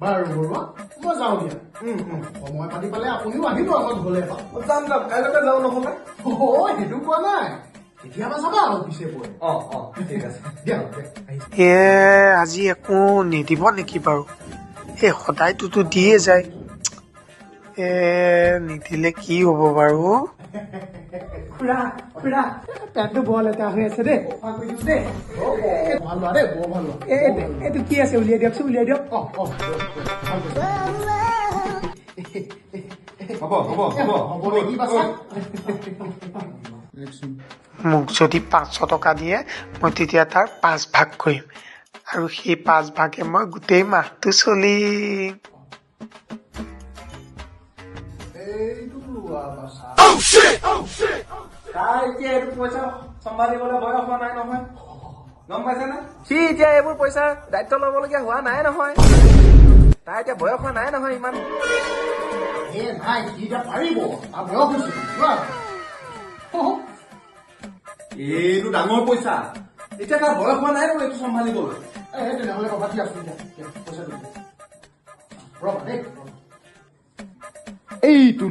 বাৰু বৰুৱা মই যাওঁ দিয়া সময় পাতি পালে আপুনিও আহিব আমাৰ ঘৰলৈ এপাক যাম কাইলৈকে যাওঁ নহ'লে সেইটো কোৱা নাই কেতিয়াবা যাবা আৰু পিছে পৰে ঠিক আছে দিয়া আজি একো নিদিব নেকি বাৰু সদায়টোতো দিয়ে যায় নিদিলে কি হ'ব বাৰু খুৰা পেটটো বৰ লেতেৰা হৈ আছে দেই ভাল লোৱা দেই বৰ ভাল লোৱা এইটো কি আছে উলিয়াই দিয়কচোন উলিয়াই দিয়ক হ'ব নেকি পাছত মোক যদি 500 টকা দিয়ে মই তেতিয়া তাৰ 5 ভাগ কৰিম আৰু সেই 5 ভাগে মই গোটেই মাহটো চলিম এইটো লোৱা বাছা তাই এতিয়া এইটো পইচা চম্ভালিবলৈ বয়স হোৱা নাই নহয় গম পাইছেনে সি এতিয়া এইবোৰ পইচা দায়িত্ব ল'বলগীয়া হোৱা নাই নহয় তাই এতিয়া বয়স হোৱা নাই নহয় ইমান নাই সি এতিয়া পাৰিব তাৰ বয়স হৈছে যোৱা এইটো ডাঙৰ পইচা এতিয়া তাৰ বয়স হোৱা নাই নহয় এইটো চম্ভালিবলৈ তেনেহ'লে ৰবা দি আছো পইচা ৰবা দেই এইটো